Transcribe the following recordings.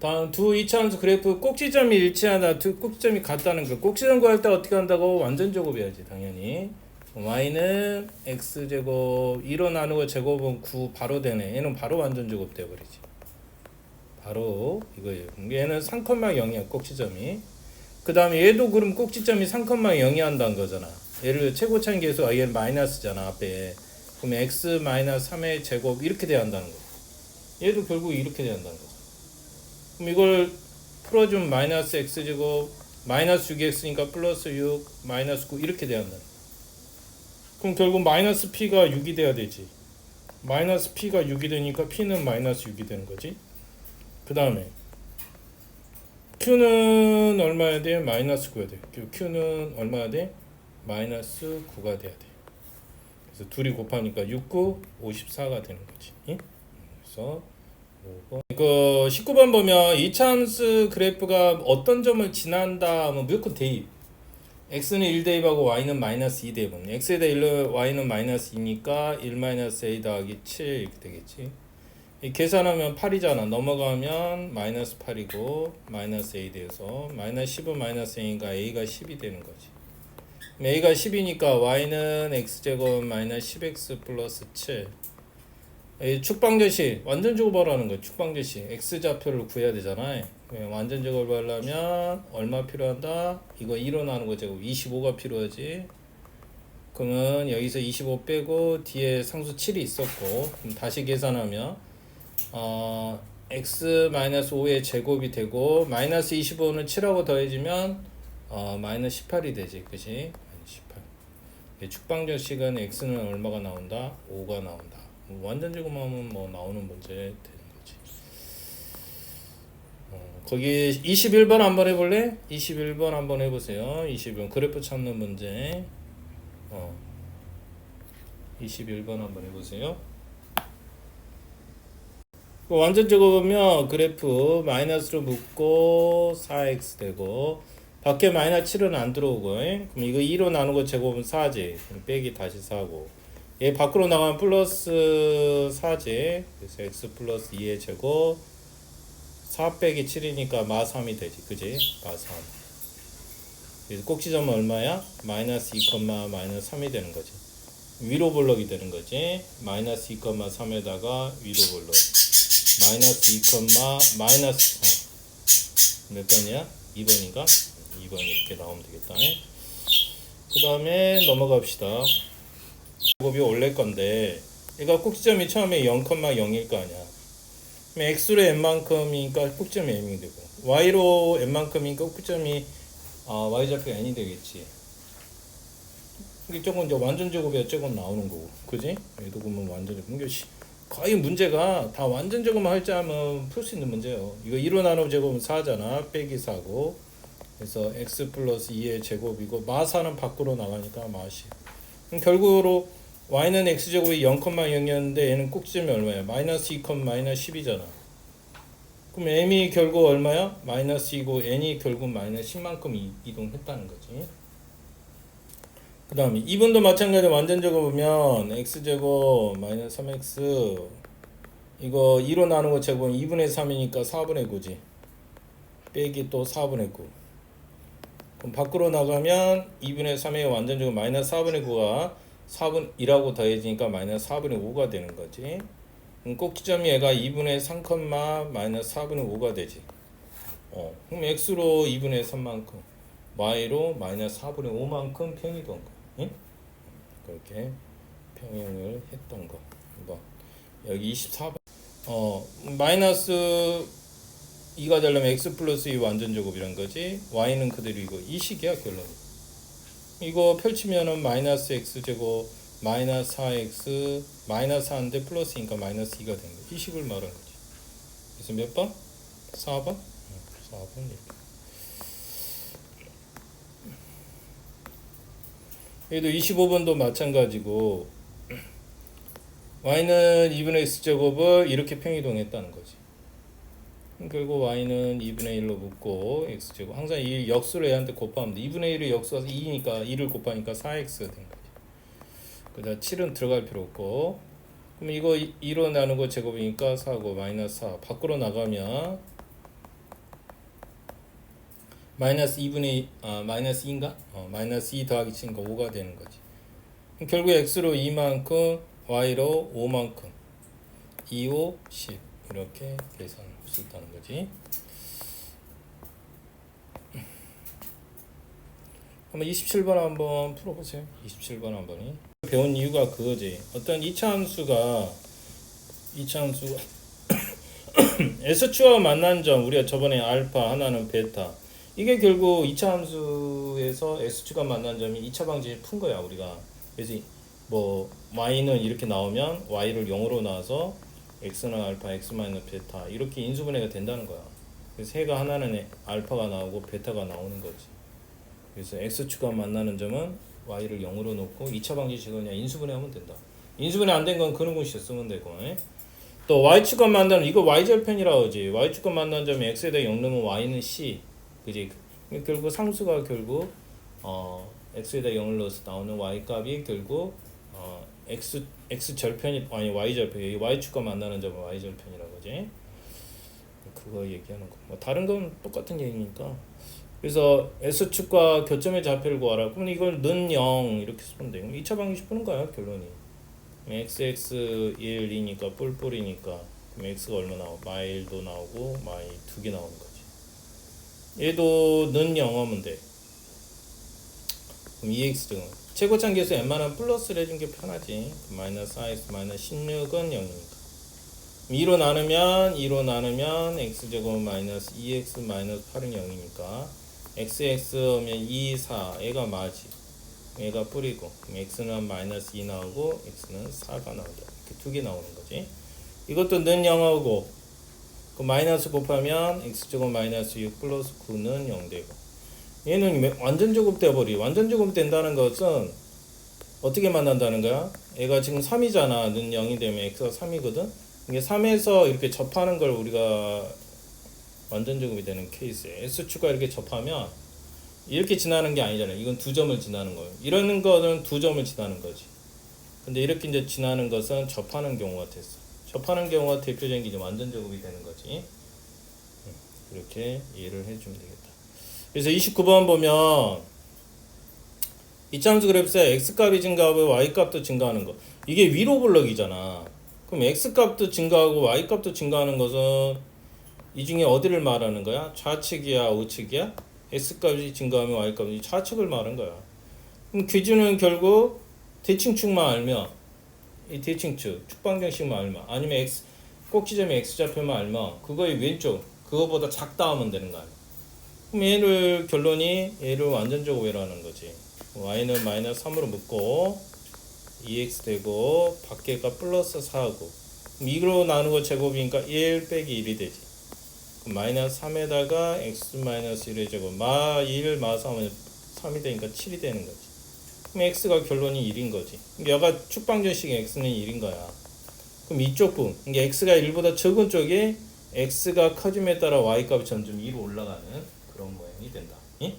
다음 두 이차함수 그래프 꼭지점이 일치하다, 두 꼭지점이 같다는 거. 꼭지점 구할 때 어떻게 한다고? 완전 제곱해야지 당연히. y는 x제곱 2로 나누고 제곱은 9 바로 되네. 얘는 바로 완전 제곱 되어버리지. 바로 이거예요. 얘는 3,0이야 꼭지점이. 그 다음에 얘도 그럼 꼭지점이 3,0이 한다는 거잖아. 얘를 최고차인 계수 얘는 마이너스잖아 앞에. 그럼 x 마이너스 3의 제곱 이렇게 돼야 한다는 거. 얘도 결국 이렇게 돼야 한다는 거. 그럼 이걸 풀어주면 마이너스 x제곱 마이너스 6x니까 플러스 6 마이너스 9 이렇게 돼야 한다. 그럼 결국 마이너스 p가 6이 돼야 되지. 마이너스 p가 6이 되니까 p는 마이너스 6이 되는 거지. 그 다음에 q는 얼마야 돼? 마이너스 9야 돼. q는 얼마야 돼? 마이너스 9가 돼야 돼. 그래서 둘이 곱하니까 6, 9, 54가 되는 거지. 그래서 이거 19번 보면 이차함수 그래프가 어떤 점을 지난다 하면 무조건 대입. x는 1 대입하고 y는 마이너스 2 대입하면 x에 대해 1, y는 마이너스 2니까 1 마이너스 a 더하기 7 이렇게 되겠지. 이 계산하면 8이잖아. 넘어가면 마이너스 8이고 마이너스 a 돼서 마이너스 10은 마이너스 a니까 a가 10이 되는 거지. a가 10이니까 y는 x제곱 마이너스 10x 플러스 7. 축방제시 완전 제곱하라는 거야. 축방제시 x좌표를 구해야 되잖아. 완전 제곱을 하려면 얼마 필요한다? 이거 2로 나누는 거 제곱 25가 필요하지. 그러면 여기서 25 빼고 뒤에 상수 7이 있었고 그럼 다시 계산하면 x 마이너스 5의 제곱이 되고 마이너스 25는 7하고 더해지면 마이너스 18이 되지. 그치? 마이너스 18. 축방제식은 x는 얼마가 나온다? 5가 나온다. 완전 제곱하면 뭐 나오는 문제 되는 거지. 거기 21번 한번 해볼래? 21번 한번 해보세요. 21번 그래프 찾는 문제. 21번 한번 해보세요. 완전 제곱하면 그래프 마이너스로 묶고 4x 되고 밖에 마이너스 7은 안 들어오고 그럼 이거 2로 나누고 제곱은 4지. 그럼 빼기 다시 4고 얘 밖으로 나가면 플러스 4지. 그래서 x 플러스 2의 제곱 4 빼기 7이니까 마 3이 되지. 그지? 마 3. 그래서 꼭지점은 얼마야? 마이너스 2, 마이너스 3이 되는 거지. 위로 볼록이 되는 거지. 마이너스 2, 3에다가 위로 볼록. 마이너스 2, 마이너스 3. 몇 번이야? 2번인가? 2번 이렇게 나오면 되겠다. 그 다음에 넘어갑시다. 제곱이 올릴 건데 얘가 꼭지점이 처음에 0,0일 거 아니야. 그럼 x로 n만큼이니까 꼭지점이 n이 되고 y로 n만큼이니까 꼭지점이 y좌표 n이 되겠지. 이게 조금 이제 완전 제곱이 조금 나오는 거고, 그지? 얘도 보면 완전 제곱. 이게 거의 문제가 다 완전 제곱만 할 줄 알면 풀 수 있는 문제예요. 이거 2로 나누면 제곱은 4잖아. 빼기 4고 그래서 x 플러스 2의 제곱이고 마사는 밖으로 나가니까 마시. 그럼 결국으로 y는 x제곱이 0,0이었는데 얘는 꼭지점이 얼마야? 마이너스 2, 마이너스 10이잖아. 그럼 m이 결국 얼마야? 마이너스 2고 n이 결국 마이너스 10만큼 이동했다는 거지. 그 다음에 2번도 마찬가지로 완전 제곱이면 x제곱 마이너스 3x 이거 2로 나누고 제곱은 2분의 3이니까 4분의 9지. 빼기 또 4분의 9. 그럼 밖으로 나가면 2분의 3의 완전 제곱 마이너스 4분의 9가 4분 1하고 더해지니까 마이너스 4분의 5가 되는 거지. 꼭지점이 얘가 2분의 3, 마이너스 4분의 5가 되지. 그럼 x로 2분의 3만큼, y로 마이너스 4분의 5만큼 평이 된 거. 응? 그렇게 평형을 했던 거. 뭐 여기 24번. 마이너스 2가 되려면 x 플러스 2 완전 제곱이란 거지. y는 그대로 이 식이야 결론. 이거 펼치면은 마이너스 x 제곱 마이너스 4x 마이너스 4인데 플러스니까 마이너스 2가 된 거지. 이 식을 말하는 거지. 그래서 몇 번? 4번? 4번 이렇게. 얘도 25번도 마찬가지고 y는 2분의 x제곱을 이렇게 평이동했다는 거지. 결국 y는 2분의 1로 묶고 x제곱 항상 이 역수를 얘한테 곱하면 돼. 2분의 1을 역수해서 2니까 2를 곱하니까 4x가 된 거지. 그다음 7은 들어갈 필요 없고 그럼 이거 2로 나누고 제곱이니까 4고 마이너스 4 밖으로 나가면 마이너스 2분의 마이너스 2인가? 마이너스 2 더하기 7이니까 5가 되는 거지. 그럼 결국 x로 2만큼 y로 5만큼 2, 5, 10 이렇게 계산할 수 있다는 거지. 한번 27번 한번 풀어보세요. 27번 한번이 배운 이유가 그거지. 어떤 이차함수가 S축과 만난 점, 우리가 저번에 알파, 하나는 베타. 이게 결국 2차 함수에서 S축과 만난 점이 2차 방정식 푼 거야, 우리가. 그래서 뭐 y는 이렇게 나오면 y를 0으로 놔서 x는 알파, x 마이너스 베타 이렇게 인수분해가 된다는 거야. 그래서 해가 하나는 알파가 나오고 베타가 나오는 거지. 그래서 X축과 만나는 점은 y를 0으로 놓고 2차 방정식은 그냥 인수분해하면 된다. 인수분해 안 된 건 그런 공식 쓰면 되고. 또 y축과 만나는 이거 y절편이라고 하지. y축과 만나는 점이 x에다 0 넣으면 y는 c. 그지? 결국 상수가 결국 x에다 0을 넣어서 나오는 y 값이 결국 x 절편이 아니 y 절편이 y축과 만나는 점은 y 절편이라고 하지. 그거 얘기하는 거. 뭐 다른 건 똑같은 얘기니까. 그래서 S축과 교점의 좌표를 구하라. 그럼 이걸 는 0 이렇게 쓰면 돼요. 2차 방정식 푸는 거야, 결론이. XX 1, 2니까 뿔뿔이니까 그럼 X가 얼마 나오고 마일도 나오고 마이 2개 나오는 거지. 얘도 는 0 하면 돼. 그럼 2X 등은 최고점 계수 N만은 플러스를 해준 게 편하지. 마이너스 4X 마이너스 16은 0이니까. 2로 나누면 X제곱 마이너스 2X 마이너스 8은 0이니까 XX 하면 2, 4 얘가 마지. 얘가 뿌리고 그럼 x는 마이너스 2 나오고 x는 4가 나오죠. 이렇게 두 개 나오는 거지. 이것도 는 0하고 그 마이너스 곱하면 x제곱 마이너스 6 플러스 9는 0 되고 얘는 완전 제곱 돼버리. 완전 제곱 된다는 것은 어떻게 만난다는 거야? 얘가 지금 3이잖아. 는 0이 되면 x가 3이거든. 이게 3에서 이렇게 접하는 걸 우리가 완전 제곱이 되는 케이스에 S축과 이렇게 접하면 이렇게 지나는 게 아니잖아요. 이건 두 점을 지나는 거예요. 이러는 거는 두 점을 지나는 거지. 근데 이렇게 이제 지나는 것은 접하는 경우가 됐어. 접하는 경우가 대표적인 게 이제 완전 제곱이 되는 거지. 이렇게 이해를 해주면 되겠다. 그래서 29번 보면 이차함수 그래프에 x값이 증가하고 y값도 증가하는 거. 이게 위로 블럭이잖아. 그럼 x값도 증가하고 y값도 증가하는 것은 이 중에 어디를 말하는 거야? 좌측이야, 우측이야? x값이 증가하면 y값이 좌측을 말하는 거야. 그럼 기준은 결국 대칭축만 알면 이 대칭축, 축방정식만 알면 아니면 x 꼭지점이 x좌표만 알면 그거의 왼쪽 그거보다 작다 하면 되는 거 아니야. 그럼 얘를 결론이 얘를 완전 제곱이라는 거지. y는 마이너스 3으로 묶고 2x 되고 밖에가 플러스 4하고 그럼 2로 나누고 제곱이니까 1 빼기 1이 되지. 마이너스 3에다가 x 마이너스 1의 제곱 마 1, 마 3은 3이 되니까 7이 되는 거지. 그럼 x가 결론이 1인 거지. 여가 축방정식의 x는 1인 거야. 그럼 이쪽 부분 이게 x가 1보다 적은 쪽이 x가 커짐에 따라 y값이 점점 2로 올라가는 그런 모양이 된다. 예?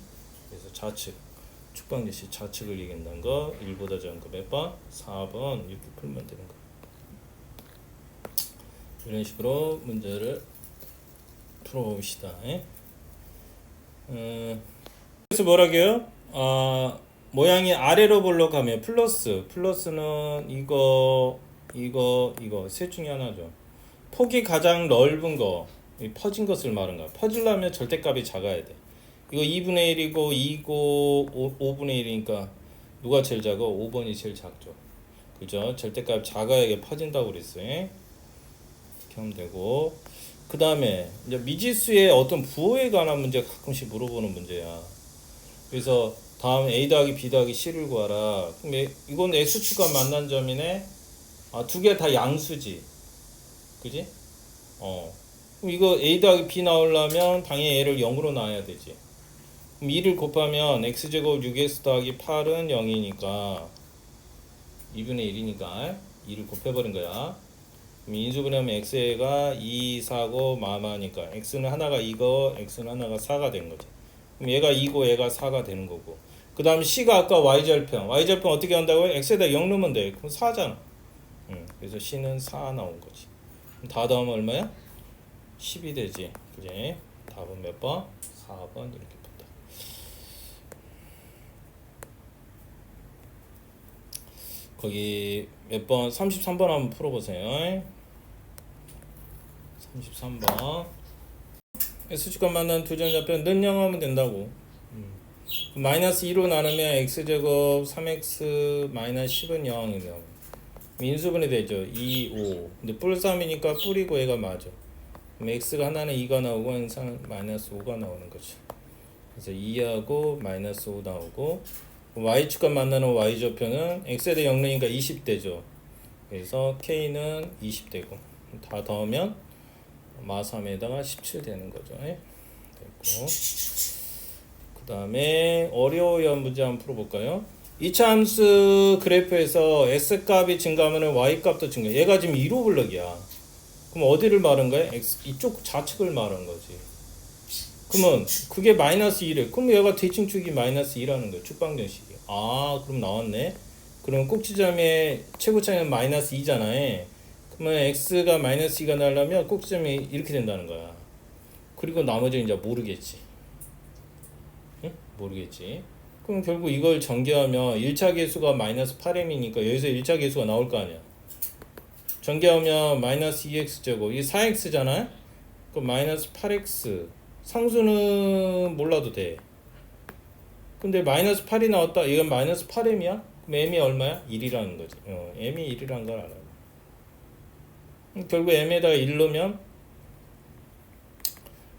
그래서 좌측 축방정식 좌측을 얘기한다는 거 1보다 적은 거 몇 번? 4번 이렇게 풀면 되는 거야. 이런 식으로 문제를 풀어봅시다. 그래서 뭐라고요? 모양이 아래로 볼록하면 플러스는 이거 셋 중에 하나죠. 폭이 가장 넓은 거 퍼진 것을 말하는 거야. 퍼지려면 절대값이 작아야 돼. 이거 2분의 1이고 2고 5분의 1이니까 누가 제일 작아? 5번이 제일 작죠. 그죠? 절대값 작아야 이게 퍼진다고 그랬어요. 이렇게 하면 되고 그 다음에 이제 미지수의 어떤 부호에 관한 문제 가끔씩 물어보는 문제야. 그래서 다음 a 더하기 b 더하기 c를 구하라. 그럼 이건 x축과 만난 점이네. 두 개 다 양수지. 그지? 그럼 이거 a 더하기 b 나오려면 당연히 a를 0으로 놔야 되지. 그럼 2를 곱하면 x제곱 6x 더하기 8은 0이니까 2분의 1이니까 2를 곱해버린 거야. 인수분해하면 x가 2, 4고 마마니까 x는 하나가 2고 x는 하나가 4가 되는 거지. 그럼 얘가 2고 얘가 4가 되는 거고. 그 다음 c가 아까 y절편 어떻게 한다고요? x에다 0 넣으면 돼. 그럼 4잖아. 그래서 c는 4 나온 거지. 그럼 다 더하면 얼마야? 10이 되지. 그지? 답은 몇 번? 4번 이렇게 본다. 거기 몇 번 33번 한번 풀어보세요. 33번 X축과 만난 두 점좌표 는영하면 된다고. 마이너스 2로 나누면 X제곱 3X 마이너스 10은 0이면 인수분해 되죠. 2, 5. 근데 뿔 3이니까 뿔이고 얘가 맞아. 그럼 X가 하나는 2가 나오고 항상 마이너스 5가 나오는 거죠. 그래서 2하고 마이너스 5 나오고 Y축과 만나는 Y좌표는 X에 대해 0이니까 20되죠. 그래서 K는 20되고 다 더하면 마3에다가 17 되는 거죠. 됐고 그 다음에 어려워요 문제 한번 풀어볼까요? 2차 함수 그래프에서 X값이 증가하면 Y값도 증가. 얘가 지금 2로 블럭이야. 그럼 어디를 말한 거야? X, 이쪽 좌측을 말한 거지. 그러면 그게 마이너스 2래. 그럼 얘가 대칭축이 마이너스 2라는 거야. 축방정식이. 아 그럼 나왔네. 그럼 꼭지점의 최고차이는 마이너스 2잖아. 그러면 X가 마이너스 2가 나려면 꼭지점이 이렇게 된다는 거야. 그리고 나머지는 이제 모르겠지. 응? 모르겠지. 그럼 결국 이걸 전개하면 1차 계수가 마이너스 8m이니까 여기서 1차 계수가 나올 거 아니야. 전개하면 마이너스 2x제곱 이 4x잖아. 그럼 마이너스 8x 상수는 몰라도 돼. 근데 마이너스 8이 나왔다. 이건 마이너스 8m이야? 그럼 m이 얼마야? 1이라는 거지. m이 1이라는 걸 알아. 결국 m에다가 1 넣으면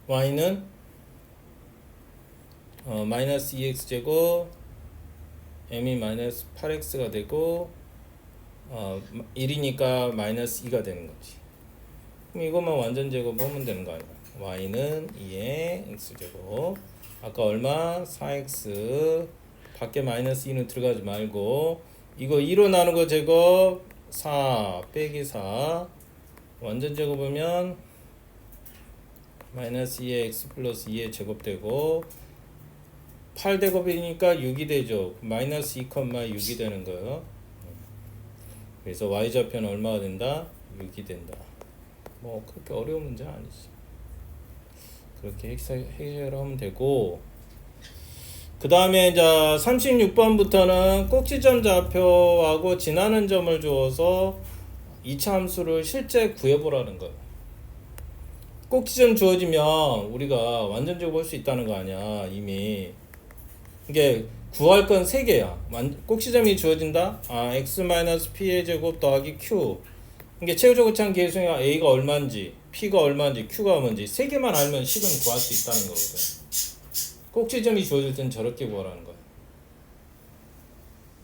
y는 마이너스 2x제곱 m이 마이너스 8x가 되고 1이니까 마이너스 2가 되는 거지. 그럼 이것만 완전 제곱하면 되는 거 아니야. y는 2의 x제곱 아까 얼마? 4x 밖에 마이너스 2는 들어가지 말고 이거 2로 나누는 거 제곱 4 빼기 4 완전 제곱하면 마이너스 2의 x 플러스 2의 제곱되고 8제곱이니까 6이 되죠. 마이너스 2,6이 되는 거예요. 그래서 y좌표는 얼마가 된다? 6이 된다. 뭐 그렇게 어려운 문제 아니지. 그렇게 해결하면 되고 그 다음에 이제 36번부터는 꼭지점 좌표하고 지나는 점을 주어서 2차 함수를 실제 구해보라는 거예요. 꼭지점 주어지면 우리가 완전적으로 볼 수 있다는 거 아니야. 이미 이게 구할 건 3개야. 꼭지점이 주어진다. x-p의 제곱 더하기 q. 이게 최고차항 계수가 a가 얼마인지, p가 얼마인지, q가 얼마인지 3개만 알면 식은 구할 수 있다는 거거든. 꼭지점이 주어질 땐 저렇게 구하라는 거야.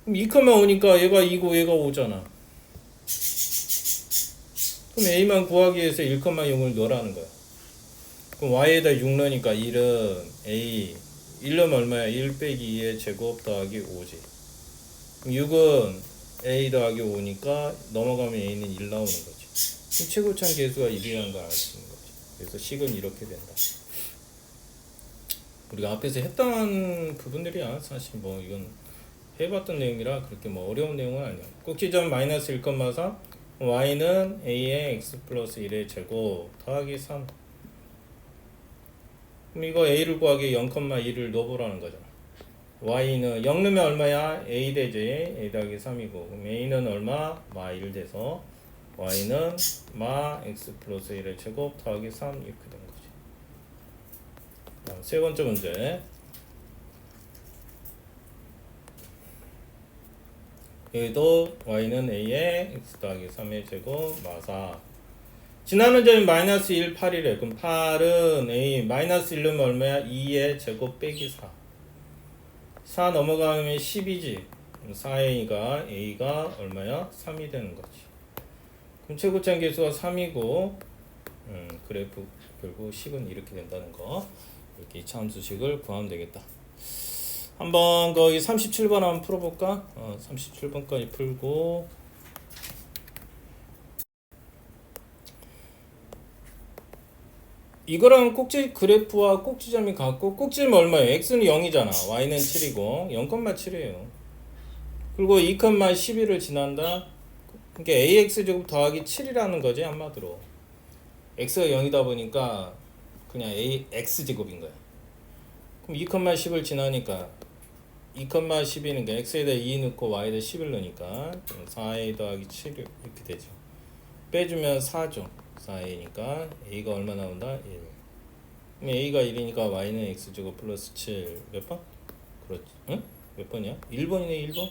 그럼 2컴마 오니까 얘가 2고 얘가 5잖아. 그럼 a만 구하기 위해서 1,0을 넣으라는 거야. 그럼 y에다 6 넣으니까 1은 a 1 넣으면 얼마야? 1 빼기 2의 제곱 더하기 5지. 6은 a 더하기 5니까 넘어가면 a는 1 나오는 거지. 그럼 최고차항 계수가 1이라는 걸 알 수 있는 거지. 그래서 식은 이렇게 된다. 우리가 앞에서 했던 부분들이야. 사실 뭐 이건 해봤던 내용이라 그렇게 뭐 어려운 내용은 아니야. 꼭지점 마이너스 1,3 y는 a의 x 플러스 1의 제곱 더하기 3. 그럼 이거 a를 구하기 0,1을 넣어보라는 거잖아. y는 0 넣으면 얼마야? a 되지. a 더하기 3이고 그럼 a는 얼마? 마 1 돼서 y는 마 x 플러스 1의 제곱 더하기 3 이렇게 된 거지. 세 번째 문제. 여기도 y는 a의 x 더하기 3의 제곱 마 4. 지나는 점이 마이너스 1, 8이래. 그럼 8은 a 마이너스 1 넣으면 얼마야? 2의 제곱 빼기 4. 4 넘어가면 10이지. 4a가 a가 얼마야? 3이 되는 거지. 그럼 최고차항 계수가 3이고 그래프 결국 식은 이렇게 된다는 거. 이렇게 2차 함수식을 구하면 되겠다. 한번 거기 37번 한번 풀어볼까? 37번까지 풀고 이거랑 꼭지 그래프와 꼭지점이 같고 꼭지점이 얼마예요? x는 0이잖아. y는 7이고 0,7이에요. 그리고 2,11을 지난다. 그러니까 ax제곱 더하기 7이라는 거지 한마디로. x가 0이다 보니까 그냥 x제곱인 거야. 그럼 2,10을 지나니까 2,12는 게 x에다 2 넣고 y에다 11 넣으니까 4a 더하기 7 이렇게 되죠. 빼주면 4죠. 4a니까 a가 얼마 나온다? 1. 그럼 a가 1이니까 y는 x제곱 플러스 7 몇 번? 그렇지. 응? 몇 번이야? 1번이네 1번?